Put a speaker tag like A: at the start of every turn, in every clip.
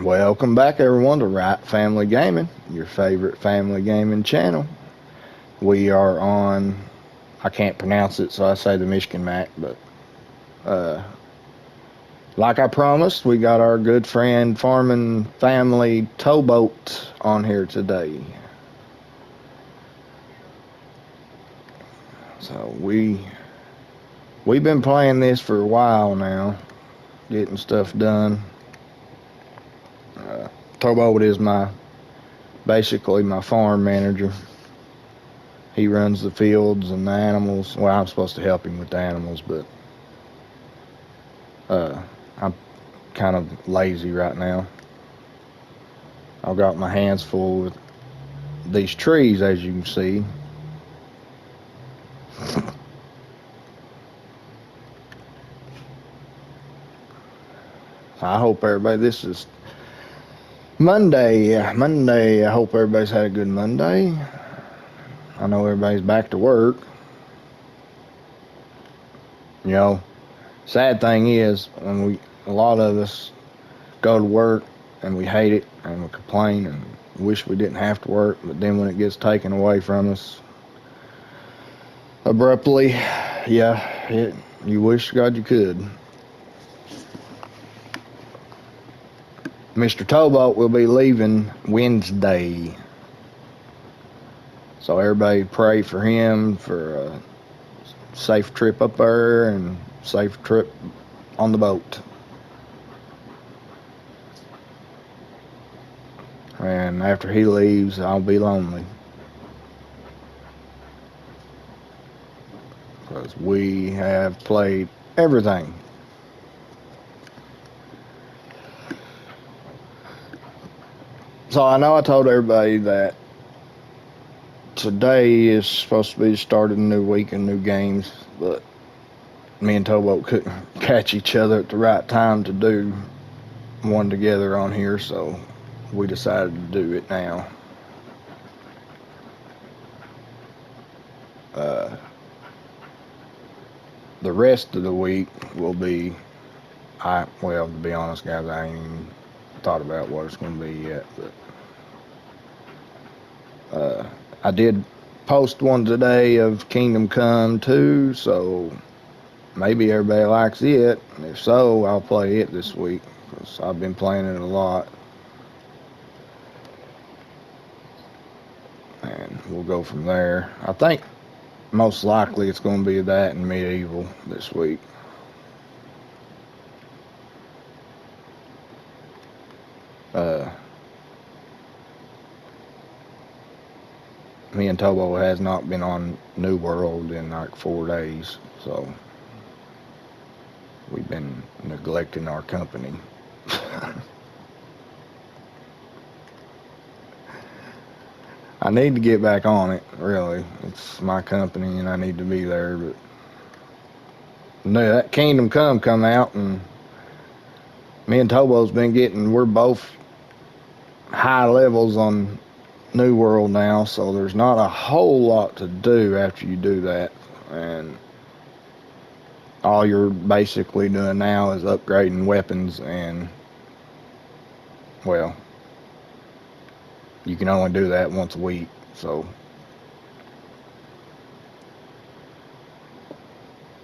A: Welcome back, everyone, to Right Family Gaming, your favorite family gaming channel. We are on, I can't pronounce it, so I say the Michigan Mac, but uh, like I promised, we got our good friend farming family Towboat on here today. So we've been playing this for a while now, getting stuff done. Towboat is basically my farm manager. He runs the fields and the animals. Well, I'm supposed to help him with the animals, but I'm kind of lazy right now. I've got my hands full with these trees, as you can see. I hope everybody, this is Monday. I hope everybody's had a good Monday. I know everybody's back to work. You know, sad thing is, a lot of us go to work and we hate it and we complain and wish we didn't have to work, but then when it gets taken away from us abruptly, you wish God you could. Mr. Towboat will be leaving Wednesday, so everybody pray for him for a safe trip up there and safe trip on the boat. And after he leaves, I'll be lonely, because we have played everything. So I know I told everybody that today is supposed to be the start of a new week and new games, but me and Towboat couldn't catch each other at the right time to do one together on here, so we decided to do it now. The rest of the week will be, to be honest, guys, I ain't even thought about what it's going to be yet, but I did post one today of Kingdom Come 2, so maybe everybody likes it. If so, I'll play it this week, because I've been playing it a lot. And we'll go from there. I think most likely it's going to be that and Medieval this week. Me and Tobo has not been on New World in like 4 days, so we've been neglecting our company. I need to get back on it, really. It's my company and I need to be there, but no, that Kingdom come out, and me and Tobo's we're both high levels on New World now, so there's not a whole lot to do after you do that, and all you're basically doing now is upgrading weapons, and well, you can only do that once a week, so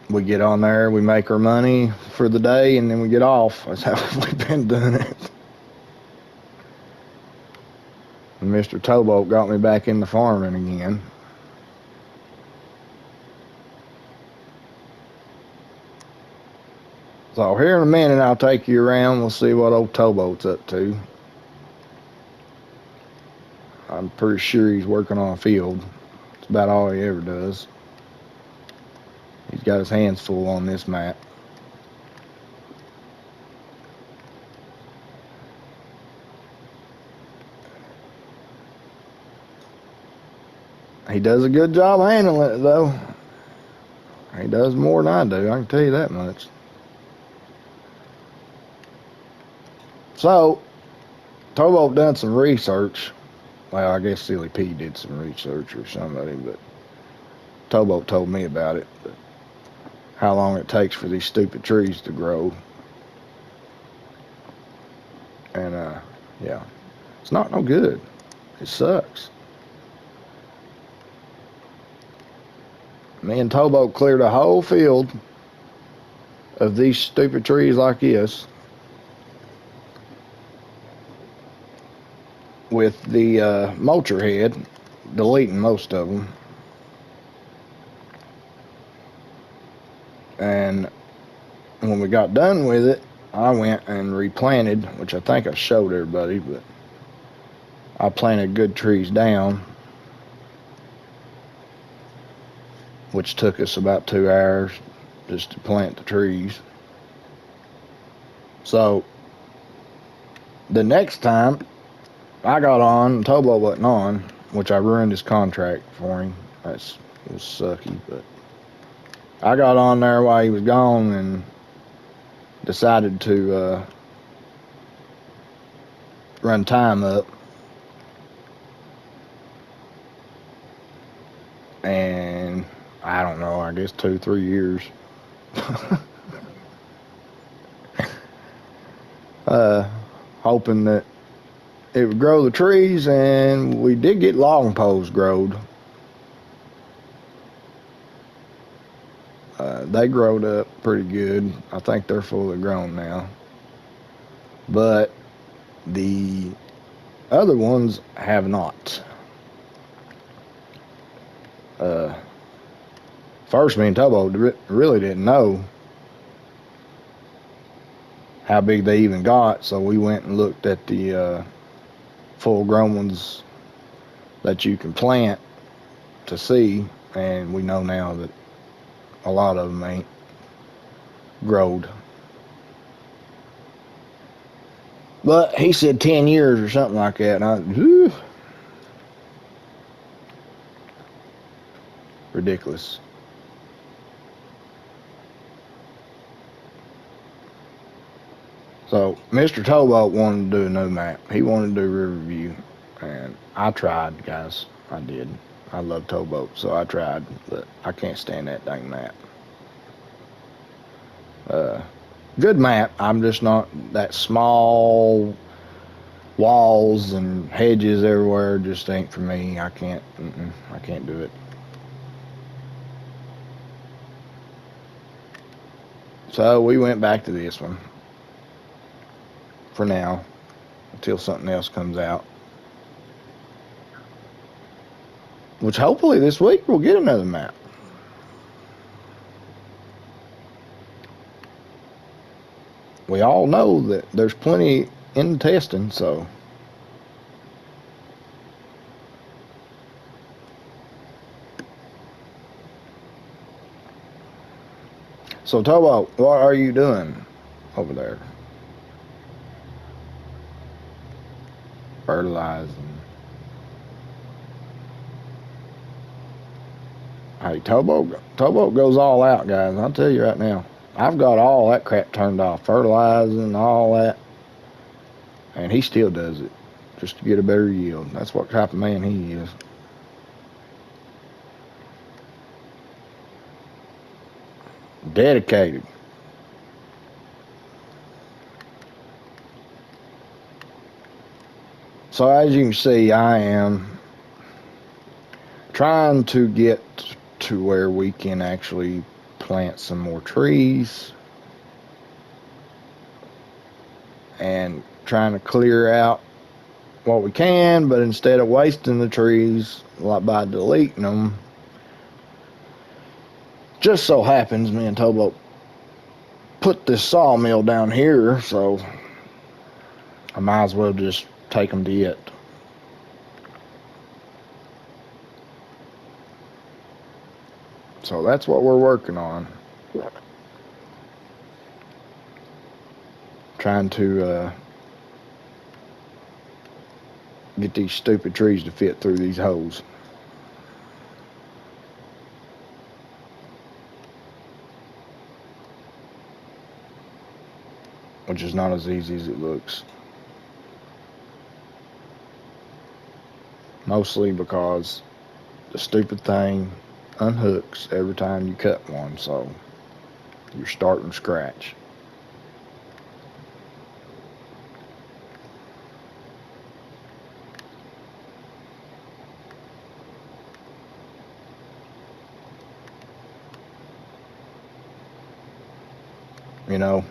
A: we get on there, we make our money for the day, and then we get off. That's how we've been doing it. And Mr. Towboat got me back into farming again. So here in a minute, I'll take you around. We'll see what old Towboat's up to. I'm pretty sure he's working on a field. It's about all he ever does. He's got his hands full on this map. He does a good job handling it, though. He does more than I do, I can tell you that much. So, Towboat done some research. Well, I guess Silly P did some research or somebody, but Towboat told me about it. But how long it takes for these stupid trees to grow. And Yeah. It's not no good. It sucks. Me and Towboat cleared a whole field of these stupid trees like this with the mulcher head, deleting most of them. And when we got done with it, I went and replanted, which I think I showed everybody, but I planted good trees down, which took us about 2 hours just to plant the trees. So the next time I got on, Towboat wasn't on, which I ruined his contract for him. It was sucky, but I got on there while he was gone and decided to run time up. And I don't know, I guess 2-3 years. uh, Hoping that it would grow the trees, and we did get long poles growed. They growed up pretty good. I think they're fully grown now. But the other ones have not. First, me and Towboat really didn't know how big they even got, so we went and looked at the full-grown ones that you can plant to see, and we know now that a lot of them ain't growed. But he said 10 years or something like that, and ridiculous. So Mr. Towboat wanted to do a new map. He wanted to do Riverview, and I tried, guys. I did. I love Towboat, so I tried, but I can't stand that dang map. Good map. I'm just not that small walls and hedges everywhere. Just ain't for me. I can't. I can't do it. So we went back to this one for now until something else comes out. Which hopefully this week we'll get another map. We all know that there's plenty in the testing, so. So Towboat, what are you doing over there? Fertilizing. Hey, Towboat goes all out, guys. I'll tell you right now. I've got all that crap turned off, fertilizing, all that, and he still does it just to get a better yield. That's what type of man he is. Dedicated. So as you can see, I am trying to get to where we can actually plant some more trees and trying to clear out what we can, but instead of wasting the trees by deleting them, just so happens me and Towboat put this sawmill down here, so I might as well just take them to it. So that's what we're working on. Trying to get these stupid trees to fit through these holes. Which is not as easy as it looks. Mostly because the stupid thing unhooks every time you cut one, so you're starting scratch. you know.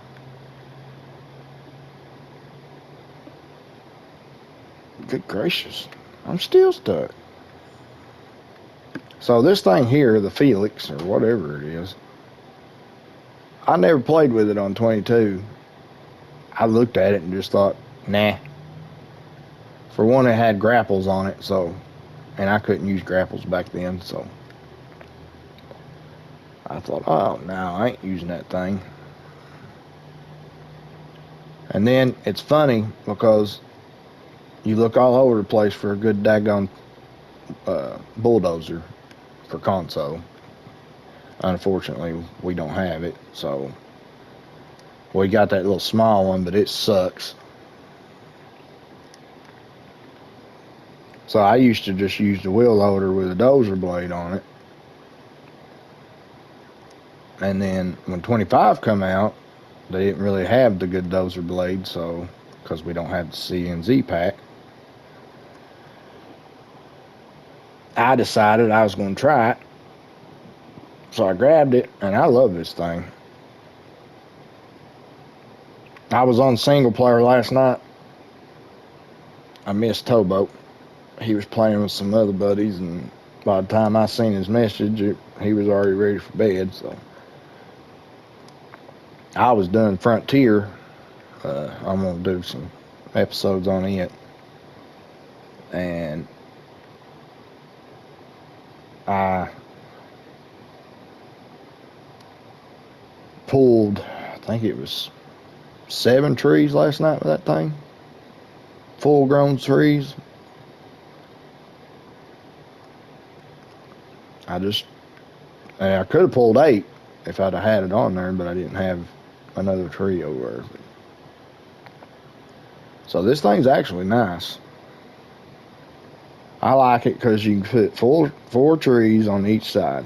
A: Good gracious, I'm still stuck. So this thing here, the Felix, or whatever it is, I never played with it on 22. I looked at it and just thought, nah. For one, it had grapples on it, so, and I couldn't use grapples back then, so I thought, oh, no, I ain't using that thing. And then it's funny because you look all over the place for a good daggone bulldozer for console. Unfortunately, we don't have it, so we got that little small one, but it sucks. So I used to just use the wheel loader with a dozer blade on it. And then when 25 come out, they didn't really have the good dozer blade, so because we don't have the CNZ pack, I decided I was going to try it. So I grabbed it, and I love this thing. I was on single player last night. I missed Towboat. He was playing with some other buddies, and by the time I seen his message, he was already ready for bed. So I was done Frontier. I'm gonna do some episodes on it, and I pulled, I think it was 7 trees last night with that thing, full-grown trees. And I could have pulled 8 if I'd have had it on there, but I didn't have another tree over there. So this thing's actually nice. I like it because you can fit 4 trees on each side.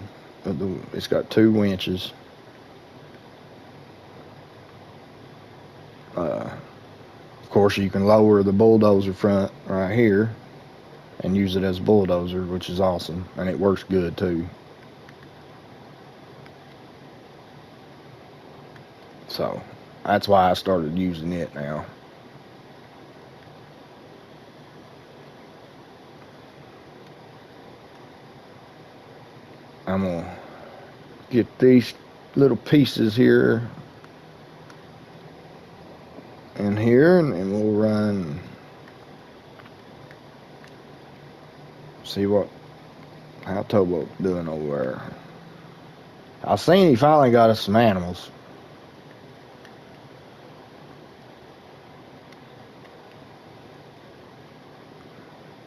A: It's got 2 winches. Of course, you can lower the bulldozer front right here and use it as a bulldozer, which is awesome, and it works good too. So that's why I started using it now. I'm gonna get these little pieces here in here, and then we'll run, see how Towboat doing over there. I seen he finally got us some animals.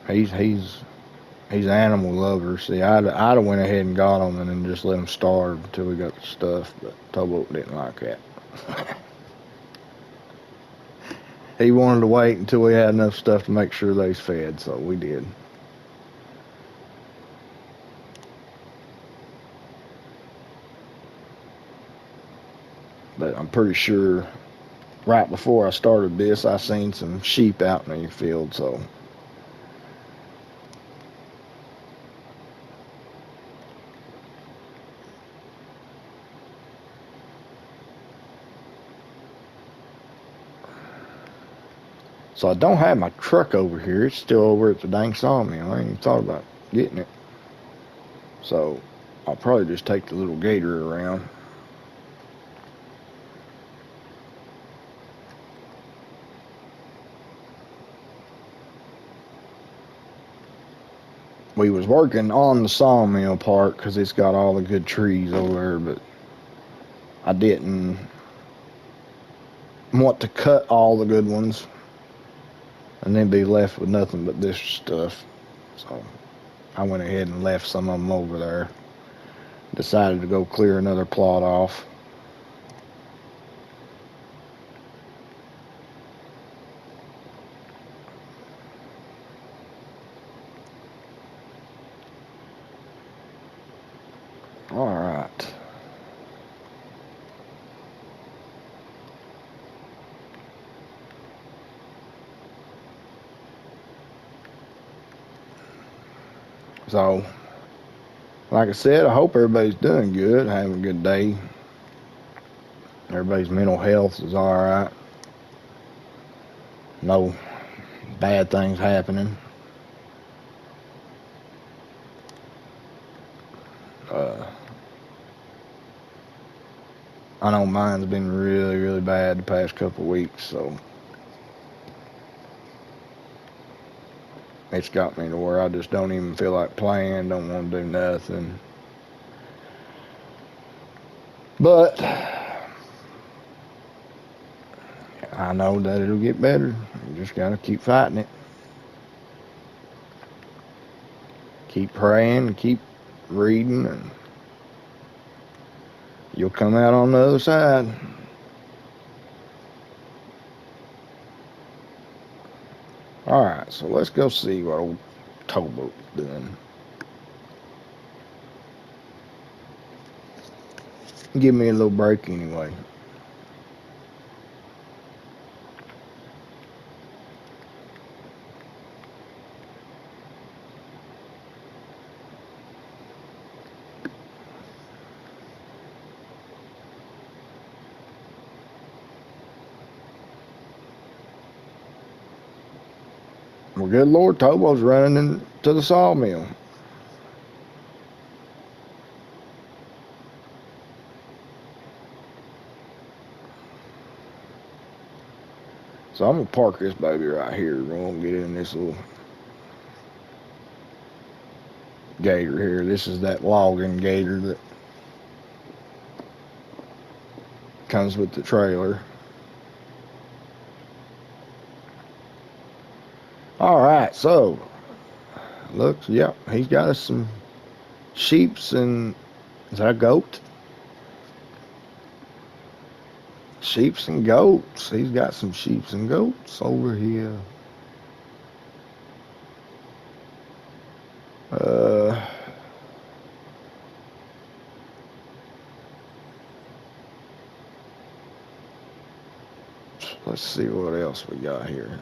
A: He's an animal lover. See, I'd have went ahead and got him and then just let him starve until we got the stuff, but Towboat didn't like that. He wanted to wait until we had enough stuff to make sure they's fed, so we did. But I'm pretty sure right before I started this, I seen some sheep out in the field, so I don't have my truck over here. It's still over at the dang sawmill. I ain't even thought about getting it. So I'll probably just take the little gator around. We was working on the sawmill part because it's got all the good trees over there, but I didn't want to cut all the good ones and then be left with nothing but this stuff. So I went ahead and left some of them over there. Decided to go clear another plot off. All right. So, like I said, I hope everybody's doing good, having a good day. Everybody's mental health is all right. No bad things happening. Uh, I know mine's been really, really bad the past couple of weeks, so it's got me to where I just don't even feel like playing, don't want to do nothing. But I know that it'll get better. You just gotta keep fighting it. Keep praying and keep reading, and you'll come out on the other side. Alright, so let's go see what old Towboat's doing. Give me a little break anyway. Well, good Lord, Towboat's running into the sawmill. So I'm gonna park this baby right here. We won't get in this little gator here. This is that logging gator that comes with the trailer. Alright, so looks, yep, he's got us some sheeps and is that a goat? Sheeps and goats. He's got some sheeps and goats over here. Let's see what else we got here.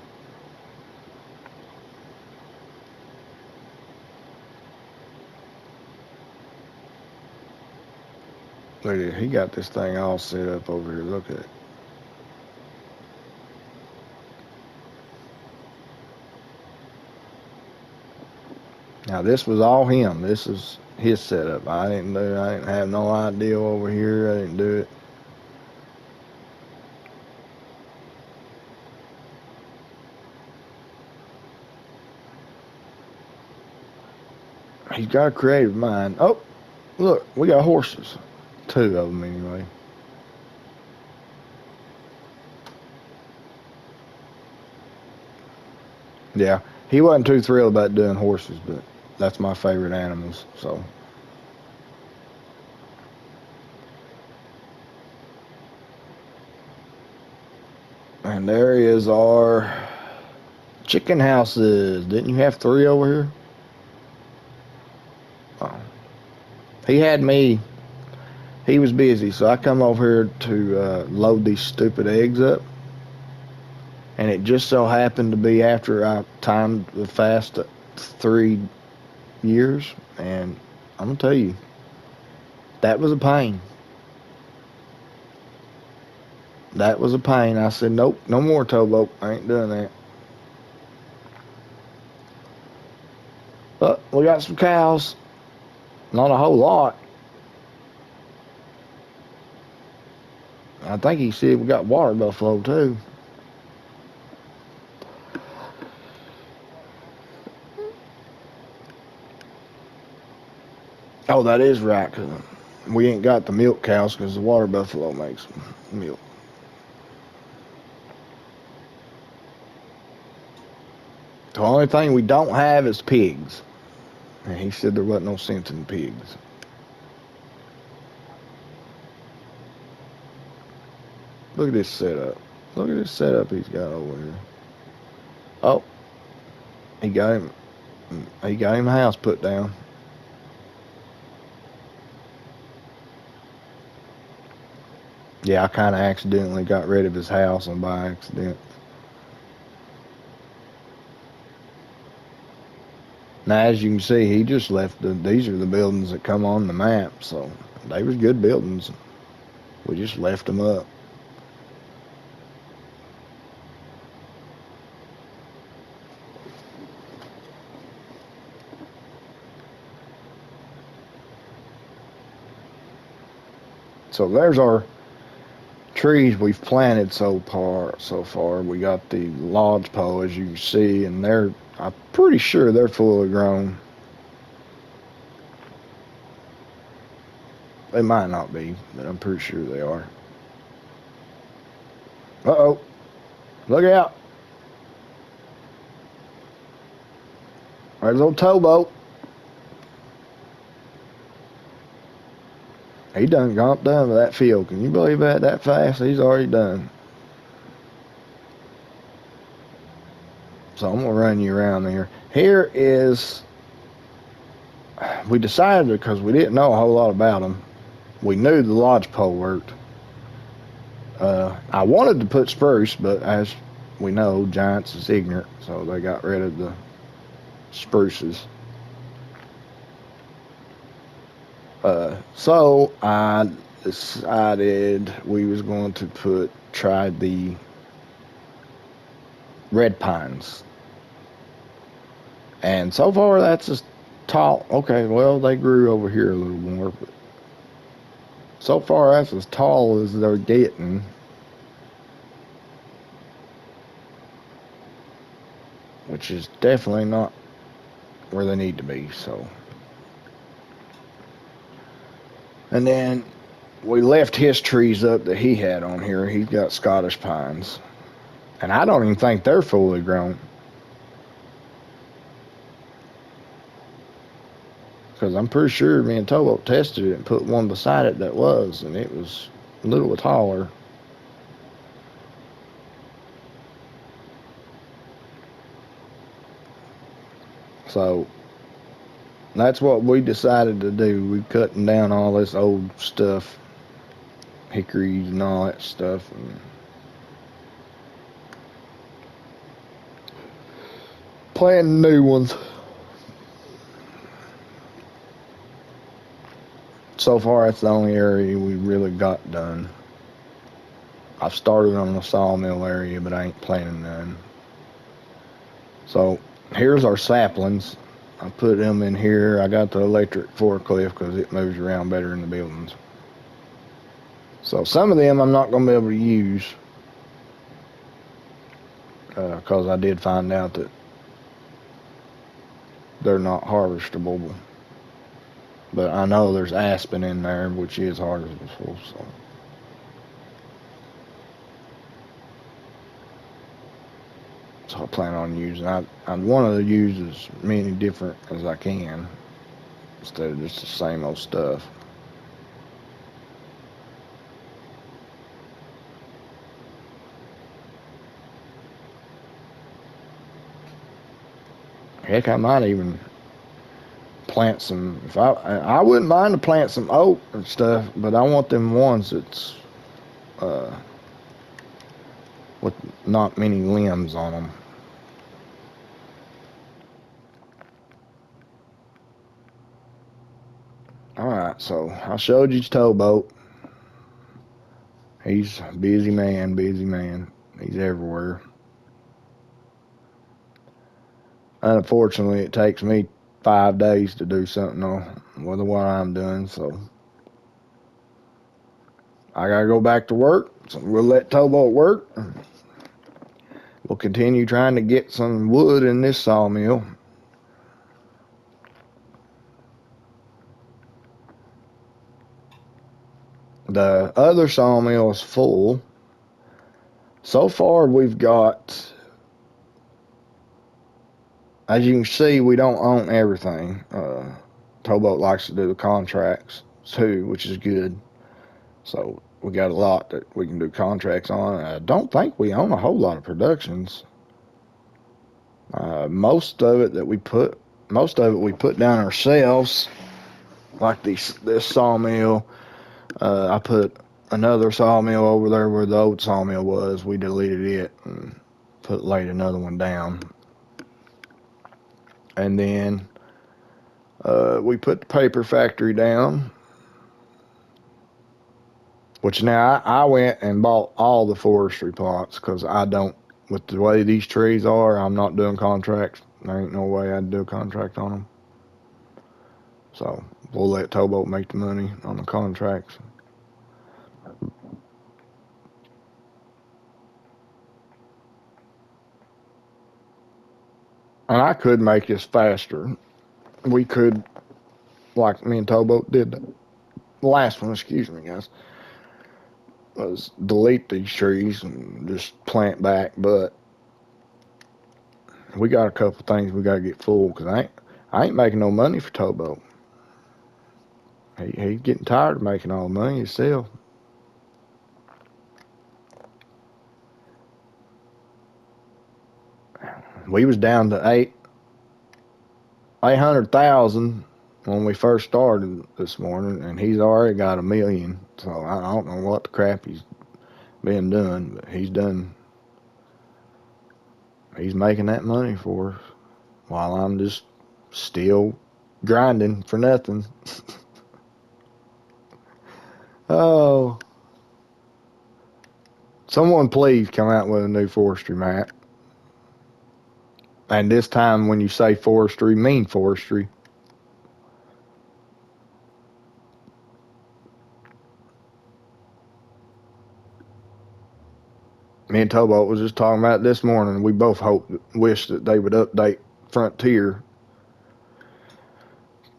A: Look at it. He got this thing all set up over here. Look at it. Now this was all him. This is his setup. I didn't have no idea over here. I didn't do it. He's got a creative mind. Oh, look, we got horses. 2 of them anyway. Yeah, he wasn't too thrilled about doing horses, but that's my favorite animals, so. And there is our chicken houses. Didn't you have 3 over here? Oh. He had me. He was busy, so I come over here to load these stupid eggs up. And it just so happened to be after I timed the fast 3 years. And I'm going to tell you, that was a pain. That was a pain. I said, nope, no more Towboat. I ain't doing that. But we got some cows. Not a whole lot. I think he said we got water buffalo too. Oh, that is right. 'Cause we ain't got the milk cows because the water buffalo makes milk. The only thing we don't have is pigs. And he said there wasn't no sense in pigs. Look at this setup. Look at this setup he's got over here. Oh, he got him. He got him a house put down. Yeah, I kind of accidentally got rid of his house on by accident. Now, as you can see, he just left these are the buildings that come on the map, so they was good buildings. We just left them up. So there's our trees we've planted so far. So far, we got the lodgepole, as you can see, and I'm pretty sure they're fully grown. They might not be, but I'm pretty sure they are. Uh-oh. Look out. There's old Towboat. He done got done with that field. Can you believe that fast? He's already done. So I'm going to run you around here. Here is, we decided because we didn't know a whole lot about them. We knew the lodgepole worked. I wanted to put spruce, but as we know, Giants is ignorant, so they got rid of the spruces. So I decided we was going to try the red pines. And so far that's as tall. Okay, well, they grew over here a little more, but so far that's as tall as they're getting. Which is definitely not where they need to be, so. And then we left his trees up that he had on here. He's got Scottish pines. And I don't even think they're fully grown. Because I'm pretty sure me and Towboat tested it and put one beside it that was, and it was a little taller. So that's what we decided to do. We cutting down all this old stuff, hickories and all that stuff, and planting new ones. So far, that's the only area we really got done. I've started on the sawmill area, but I ain't planting none. So here's our saplings. I put them in here. I got the electric forklift because it moves around better in the buildings. So some of them I'm not going to be able to use because I did find out that they're not harvestable. But I know there's aspen in there, which is harvestable. So I plan on using. I want to use as many different as I can instead of just the same old stuff. Heck, I might even plant some. If I wouldn't mind to plant some oak and stuff, but I want them ones that's with not many limbs on them. All right, so I showed you Towboat. He's a busy man, busy man. He's everywhere. Unfortunately, it takes me 5 days to do something with what I'm doing, so I gotta go back to work. So we'll let Towboat work. We'll continue trying to get some wood in this sawmill. The other sawmill is full. So far, we've got, as you can see, we don't own everything. Towboat likes to do the contracts too, which is good. So we got a lot that we can do contracts on. I don't think we own a whole lot of productions. Most of it we put down ourselves. Like this sawmill, I put another sawmill over there where the old sawmill was. We deleted it and laid another one down. And then we put the paper factory down. Which now I went and bought all the forestry plots because I don't, with the way these trees are, I'm not doing contracts. There ain't no way I'd do a contract on them. So we'll let Towboat make the money on the contracts. And I could make this faster. We could, like me and Towboat did the last one, excuse me, guys, was delete these trees and just plant back. But we got a couple things we got to get full because I ain't making no money for Towboat. He's getting tired of making all the money himself. We was down to 800,000 when we first started this morning, and he's already got 1 million. So I don't know what the crap he's been doing, but he's done. He's making that money for us while I'm just still grinding for nothing. Oh, someone please come out with a new forestry map. And this time when you say forestry, mean forestry. Me and Towboat was just talking about it this morning. We both wish that they would update Frontier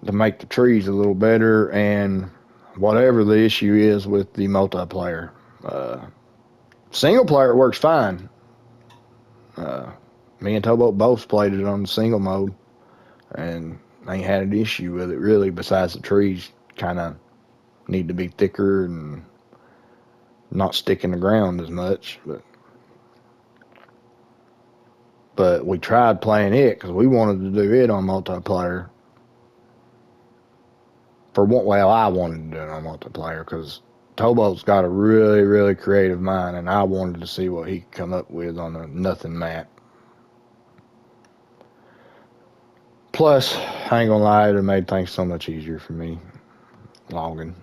A: to make the trees a little better and whatever the issue is with the multiplayer. Single player works fine. Uh, Me and Towboat both played it on the single mode and ain't had an issue with it really, besides the trees kind of need to be thicker and not stick in the ground as much. But we tried playing it because we wanted to do it on multiplayer. I wanted to do it on multiplayer because Towboat's got a really, really creative mind, and I wanted to see what he could come up with on a nothing map. Plus, I ain't gonna lie, it made things so much easier for me logging.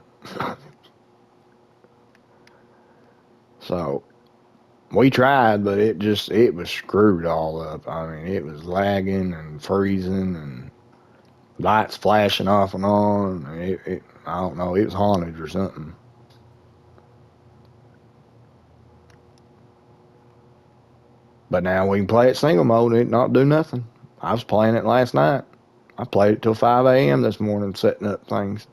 A: So we tried, but it was screwed all up. I mean, it was lagging and freezing and lights flashing off and on. I don't know, it was haunted or something. But now we can play it single mode and it not do nothing. I was playing it last night. I played it till 5 a.m. this morning setting up things.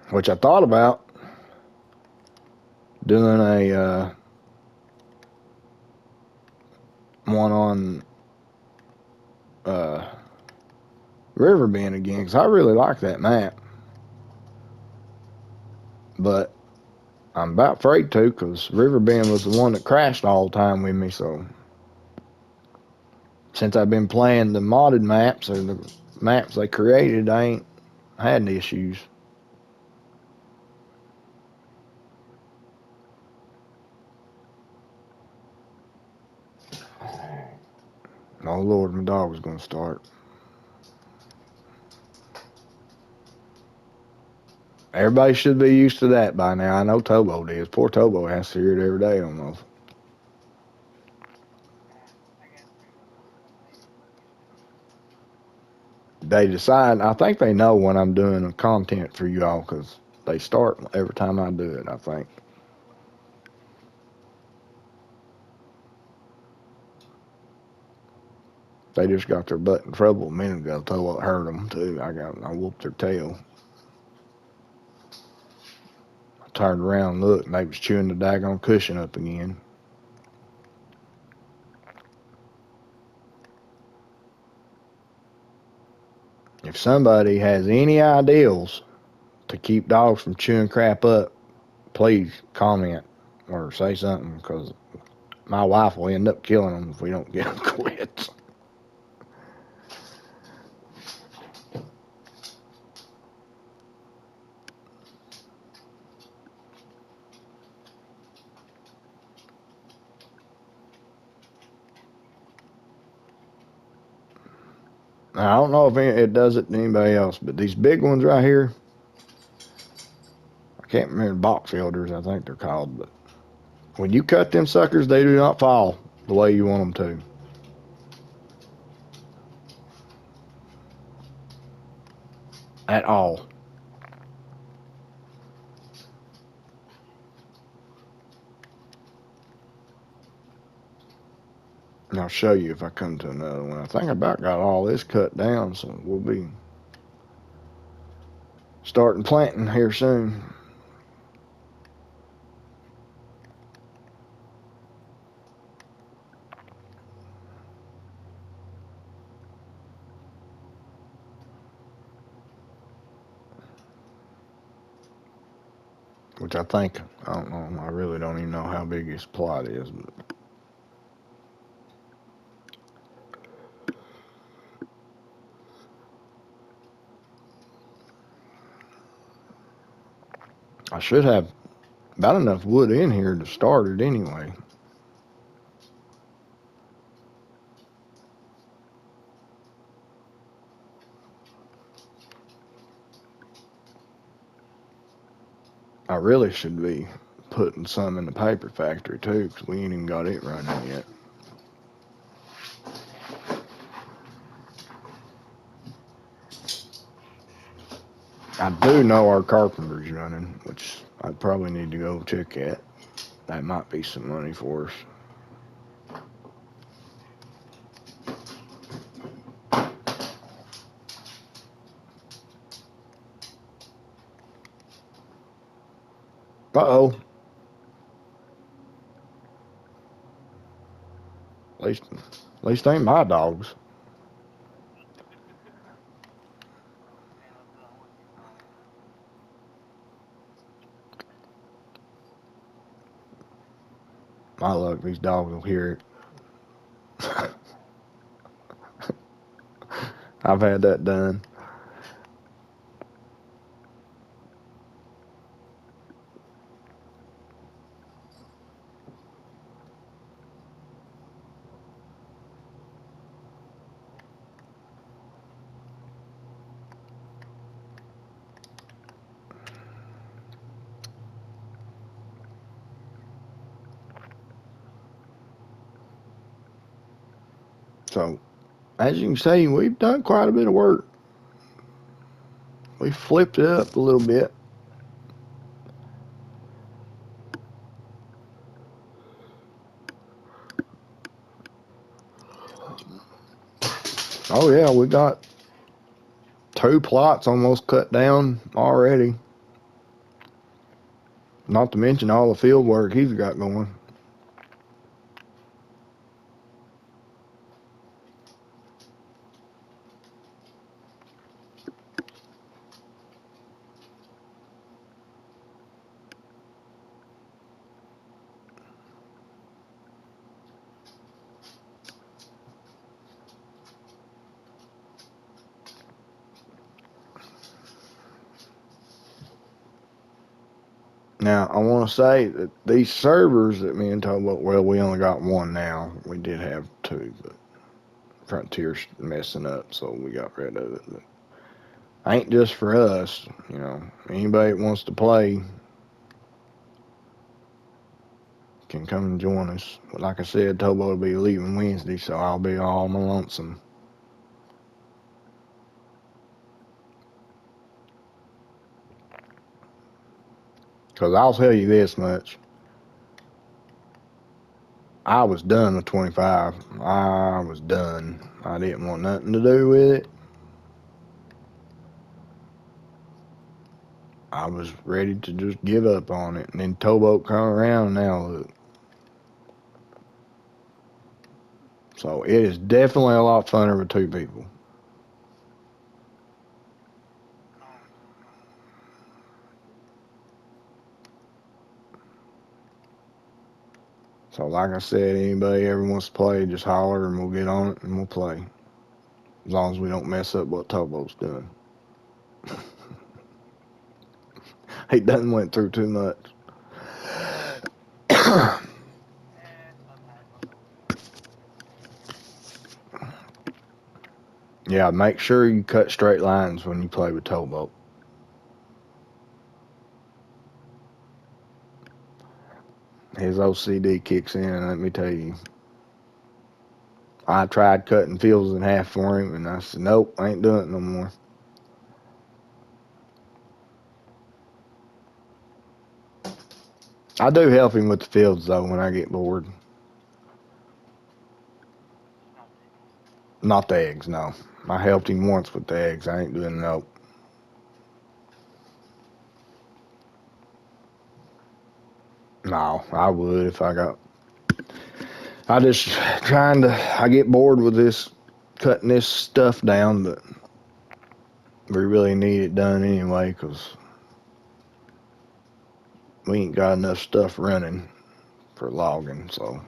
A: Which I thought about doing a one on uh, Riverbend again because I really like that map. But I'm about afraid to because Riverbend was the one that crashed all the time with me. So since I've been playing the modded maps or the maps they created, I ain't had any issues. Oh Lord, my dog was gonna start. Everybody should be used to that by now. I know Towboat is. Poor Towboat has to hear it every day almost. They decide, I think they know when I'm doing content for you all because they start every time I do it, I think. They just got their butt in trouble a minute ago. Towboat hurt them too. I whooped their tail. I turned around and looked and they was chewing the daggone cushion up again. If somebody has any ideals to keep dogs from chewing crap up, please comment or say something because my wife will end up killing them if we don't get them quit. Now, I don't know if it does it to anybody else, but these big ones right here, I can't remember, box fielders, I think they're called, but when you cut them suckers, they do not fall the way you want them to at all. I'll show you if I come to another one. I think I about got all this cut down, so we'll be starting planting here soon. Which I think, I don't know, I really don't even know how big this plot is. But I should have about enough wood in here to start it anyway. I really should be putting some in the paper factory too, because we ain't even got it running yet. I do know our carpenter's running, which I'd probably need to go check at. That might be some money for us. Uh-oh. At least they ain't my dogs. My luck, these dogs will hear it. I've had that done. So, as you can see, we've done quite a bit of work. We flipped it up a little bit. Oh yeah, we got 2 plots almost cut down already. Not to mention all the field work he's got going. Now, I want to say that these servers that me and Towboat, well, we only got one now. We did have 2, but Frontier's messing up, so we got rid of it. But ain't just for us, you know. Anybody that wants to play can come and join us. But like I said, Towboat will be leaving Wednesday, so I'll be all my lonesome. Because I'll tell you this much. I was done with 25. I was done. I didn't want nothing to do with it. I was ready to just give up on it. And then Towboat come around, and now look. So it is definitely a lot funner with 2 people. So like I said, anybody ever wants to play, just holler and we'll get on it and we'll play. As long as we don't mess up what Towboat's doing. He done went through too much. Yeah, make sure you cut straight lines when you play with Towboat. His OCD kicks in, let me tell you. I tried cutting fields in half for him, and I said, nope, I ain't doing it no more. I do help him with the fields, though, when I get bored. Not the eggs, no. I helped him once with the eggs. I ain't doing no. No, I would if I got. I just trying to. I get bored with this cutting this stuff down, but we really need it done anyway because we ain't got enough stuff running for logging. So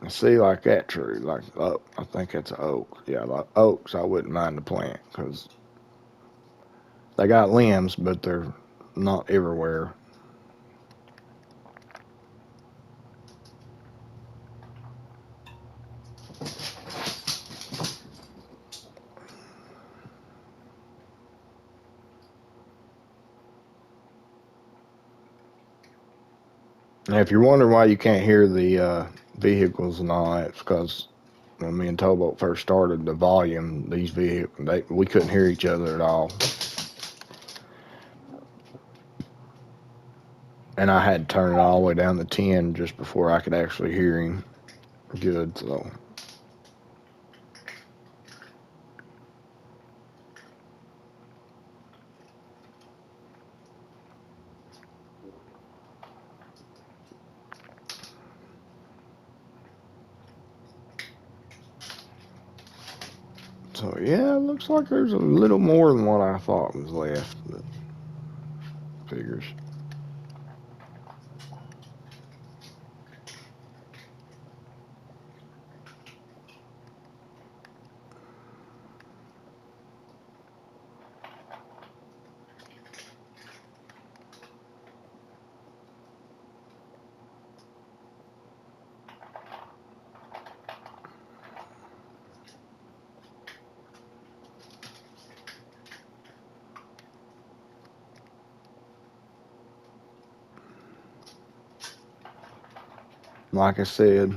A: see, like that tree, like I think that's an oak. Yeah, like oaks, I wouldn't mind the plant because they got limbs, but they're not everywhere. And if you're wondering why you can't hear the vehicles and all that, it's because when me and Towboat first started, the volume, these vehicles, we couldn't hear each other at all. And I had to turn it all the way down to 10 just before I could actually hear him good. So yeah, it looks like there's a little more than what I thought was left, but figures. Like I said,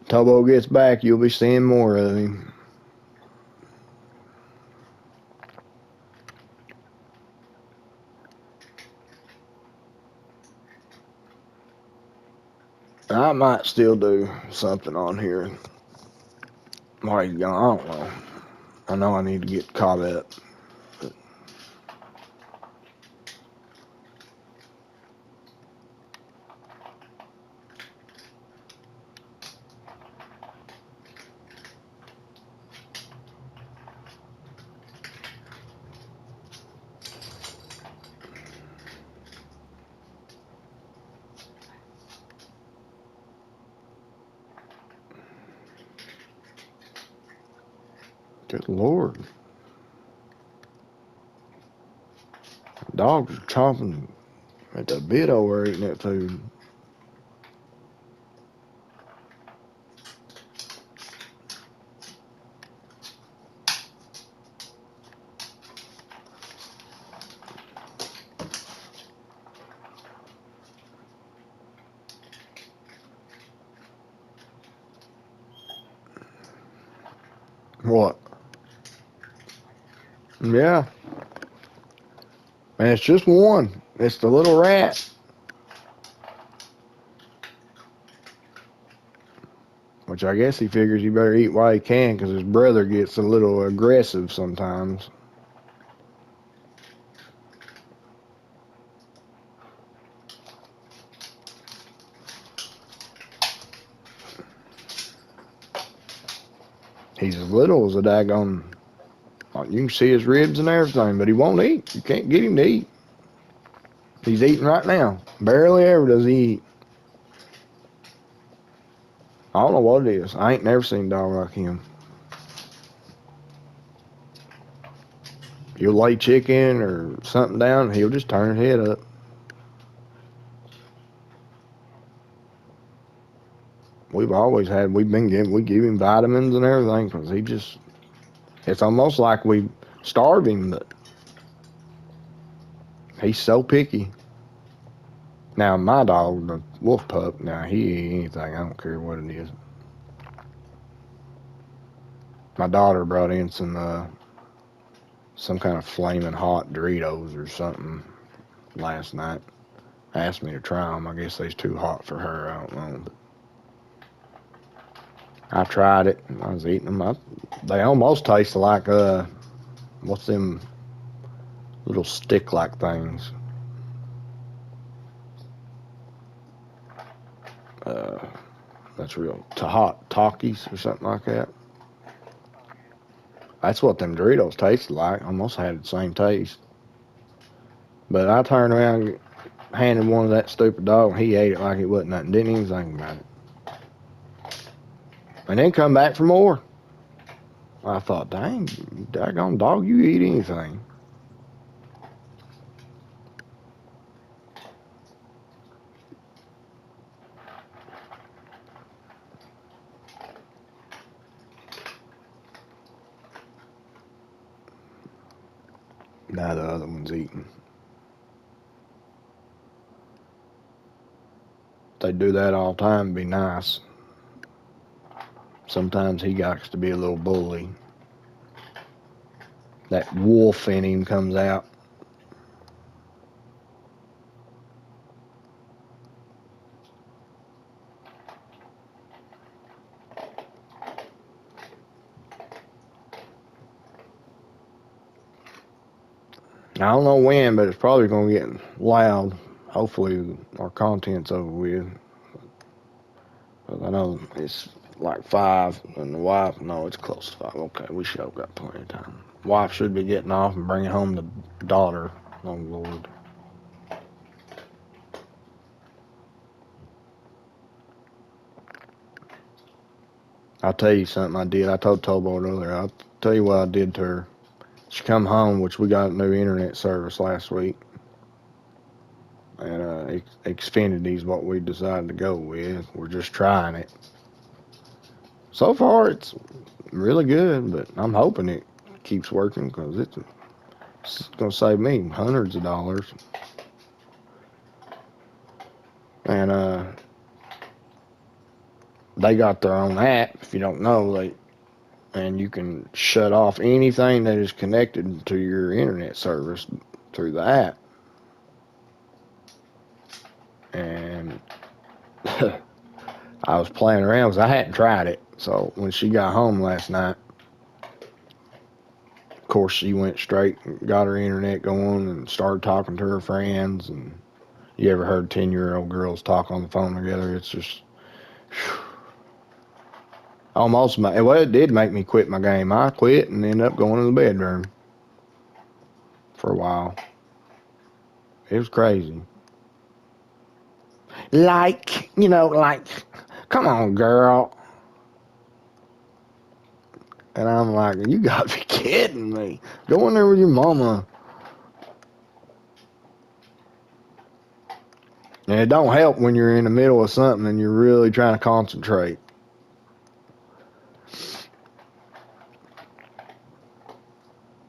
A: Towboat gets back, you'll be seeing more of him. I might still do something on here while he's gone. I don't know. I know I need to get caught up. But good Lord. Dogs are chomping at the bit over eating that food. What? Yeah. And it's just one. It's the little rat. Which I guess he figures he better eat while he can because his brother gets a little aggressive sometimes. He's as little as a daggone. You can see his ribs and everything, but he won't eat. You can't get him to eat. He's eating right now. Barely ever does he eat. I don't know what it is. I ain't never seen a dog like him. You'll lay chicken or something down, and he'll just turn his head up. We give him vitamins and everything because it's almost like we starve him, but he's so picky. Now, my dog, the wolf pup, now he eat anything. I don't care what it is. My daughter brought in some kind of flaming hot Doritos or something last night. Asked me to try them. I guess they's too hot for her. I don't know. But I tried it. I was eating them. They almost taste like what's them little stick-like things? Uh, that's real hot Takis or something like that. That's what them Doritos tasted like. Almost had the same taste. But I turned around and handed one of that stupid dog, and he ate it like it wasn't nothing. Didn't even think about it. And then come back for more. I thought, dang, daggone dog, you eat anything. Now the other one's eating. They do that all the time, be nice. Sometimes he likes to be a little bully. That wolf in him comes out. I don't know when, but it's probably going to get loud. Hopefully our content's over with. But I know it's like 5, and the wife, no, it's close to 5. Okay, we should have got plenty of time. Wife should be getting off and bringing home the daughter. Oh, Lord. I'll tell you something I did. I told Towboat earlier. I'll tell you what I did to her. She come home, which we got a new internet service last week. And Xfinity's what we decided to go with. We're just trying it. So far, it's really good, but I'm hoping it keeps working because it's going to save me hundreds of dollars. And they got their own app. If you don't know, and you can shut off anything that is connected to your internet service through the app. And I was playing around because I hadn't tried it. So when she got home last night, of course, she went straight and got her internet going and started talking to her friends. And you ever heard 10-year-old girls talk on the phone together? It's just almost well, it did make me quit my game. I quit and ended up going to the bedroom for a while. It was crazy. Like, come on, girl. And I'm like, you gotta be kidding me. Go in there with your mama. And it don't help when you're in the middle of something and you're really trying to concentrate.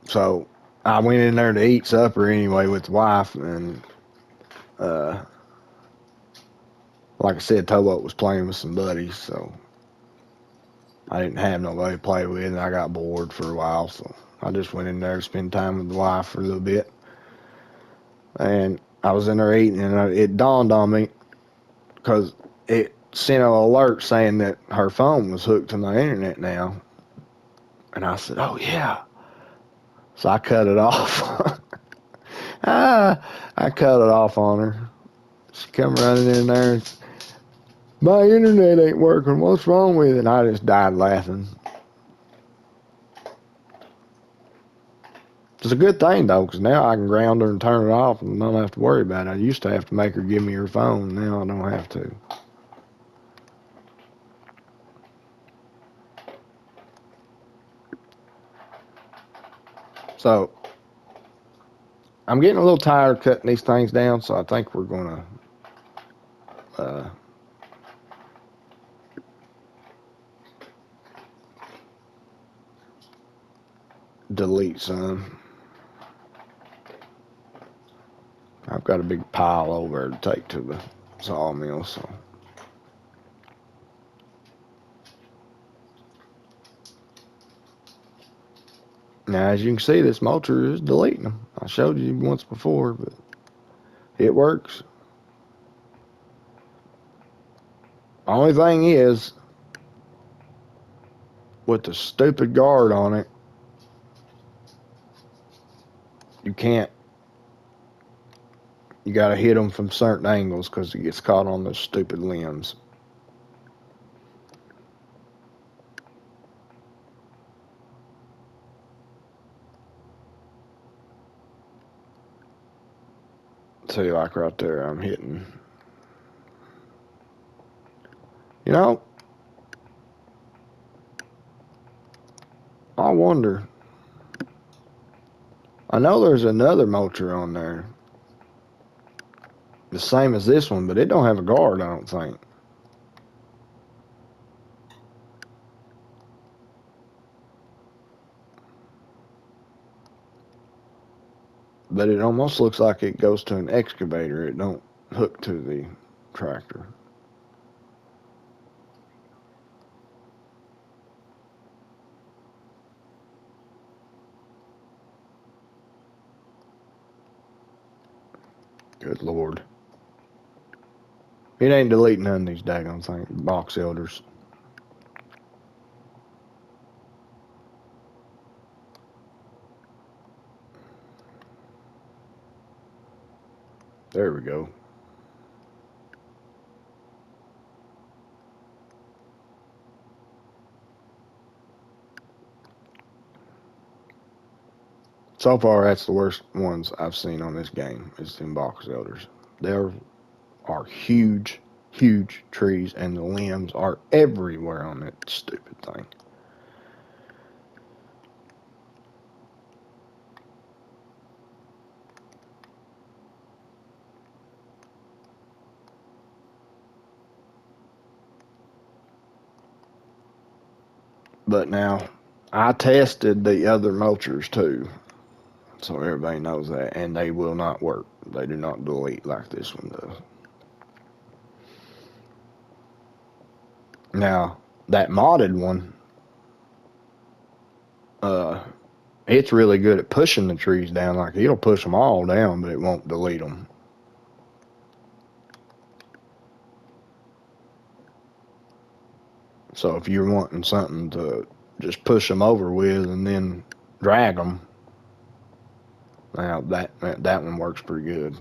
A: So I went in there to eat supper anyway with the wife, and like I said, Towboat was playing with some buddies, so I didn't have nobody to play with, and I got bored for a while, so I just went in there to spend time with the wife for a little bit. And I was in there eating, and it dawned on me, because it sent an alert saying that her phone was hooked to my internet now. And I said, oh, yeah. So I cut it off. I cut it off on her. She come running in there and said, my internet ain't working. What's wrong with it? And I just died laughing. It's a good thing, though, because now I can ground her and turn it off and don't have to worry about it. I used to have to make her give me her phone. Now I don't have to. So I'm getting a little tired of cutting these things down, so I think we're gonna delete some. I've got a big pile over to take to the sawmill, so. Now, as you can see, this mulcher is deleting them. I showed you once before, but it works. Only thing is, with the stupid guard on it, you can't. You gotta hit them from certain angles because it gets caught on those stupid limbs. See, like right there, I'm hitting. You know, I wonder. I know there's another mulcher on there, the same as this one, but it don't have a guard, I don't think. But it almost looks like it goes to an excavator. It don't hook to the tractor. Good Lord. It ain't deleting none of these daggone things, box elders. There we go. So far, that's the worst ones I've seen on this game, is them box elders. There are huge, huge trees, and the limbs are everywhere on that stupid thing. But now, I tested the other mulchers too, so everybody knows that, and they will not work. They do not delete like this one does. Now, that modded one, uh, it's really good at pushing the trees down. Like, it'll push them all down, but it won't delete them. So if you're wanting something to just push them over with and then drag them, now that one works pretty good.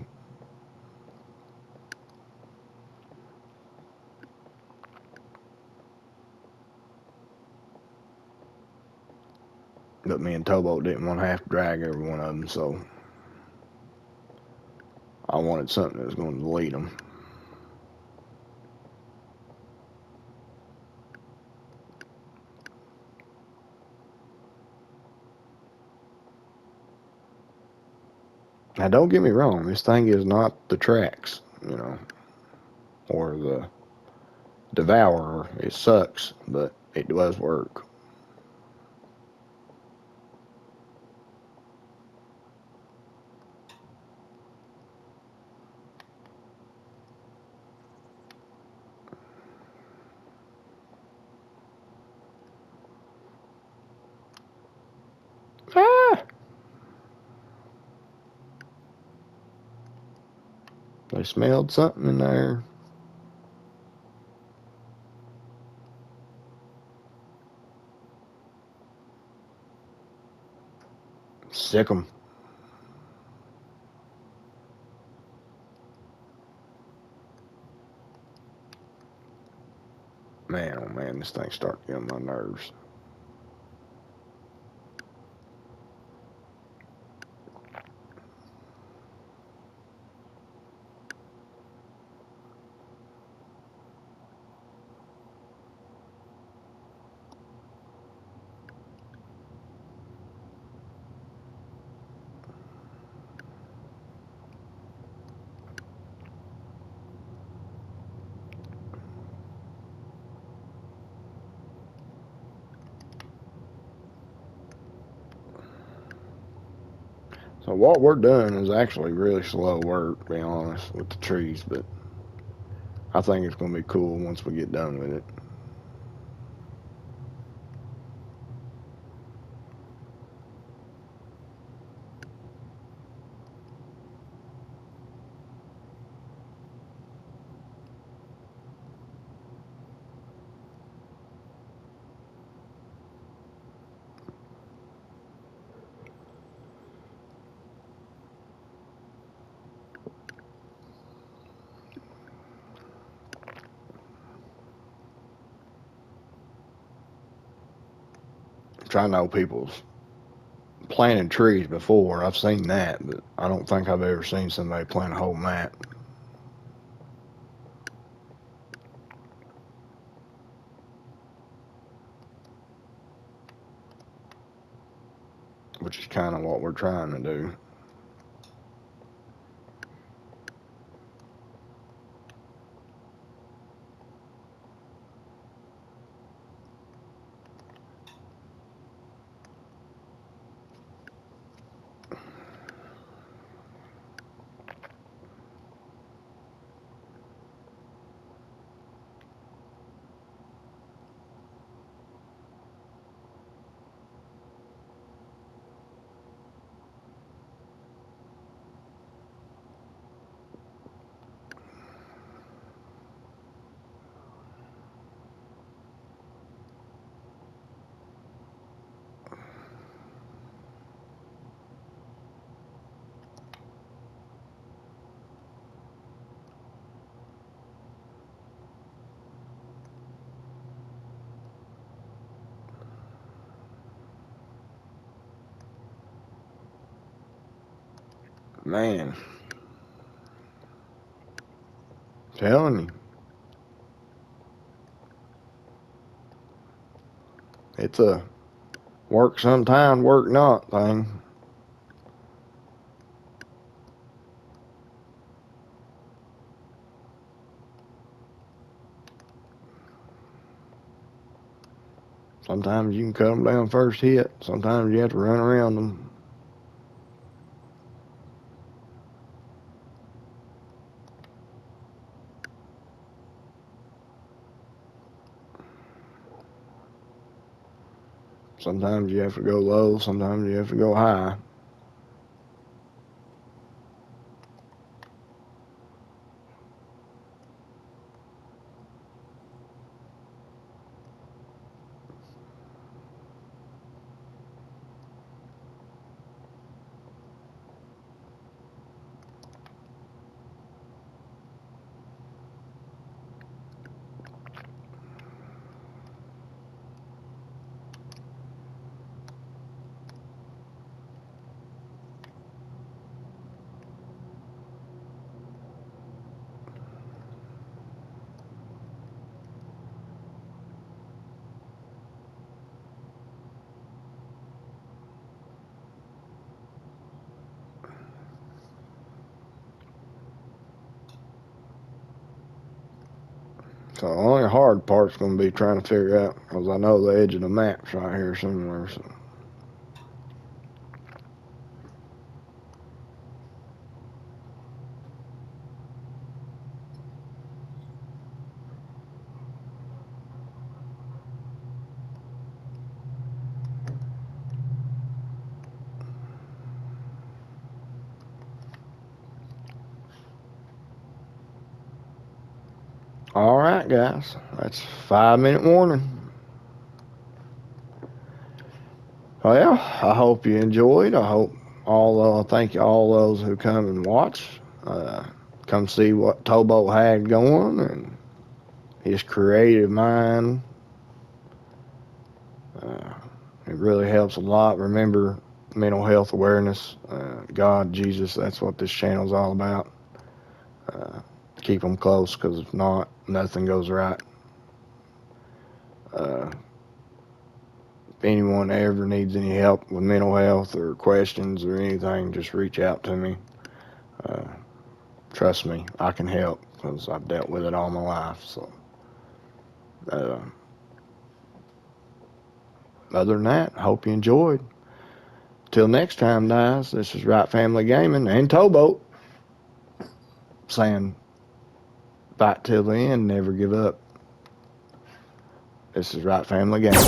A: But me and Towboat didn't want to have to drag every one of them, so I wanted something that was going to delete them. Now, don't get me wrong, this thing is not the Trax, or the Devourer. It sucks, but it does work. Ah! They smelled something in there. Sick 'em. Man, oh man, this thing's starting to get on my nerves. So what we're doing is actually really slow work, to be honest, with the trees, but I think it's going to be cool once we get done with it. I know people's planted trees before. I've seen that, but I don't think I've ever seen somebody plant a whole mat, which is kind of what we're trying to do. Man, telling you, it's a work sometime, work not thing. Sometimes you can cut them down first hit. Sometimes you have to run around them. Sometimes you have to go low. Sometimes you have to go high. So the only hard part's going to be trying to figure out, because I know the edge of the map's right here somewhere. So. All right, guys. That's 5-minute warning. Well, I hope you enjoyed. I hope thank you all those who come and watch. Come see what Towboat had going and his creative mind. Uh, it really helps a lot. Remember mental health awareness. God, Jesus, that's what this channel's all about. Uh, Keep them close, because if not, nothing goes right. Uh, if anyone ever needs any help with mental health or questions or anything, just reach out to me. Uh, Trust me, I can help, because I've dealt with it all my life. So, other than that, hope you enjoyed. till next time, guys, this is Right Family Gaming and Towboat saying, fight till the end, never give up. This is Right Family Gaming.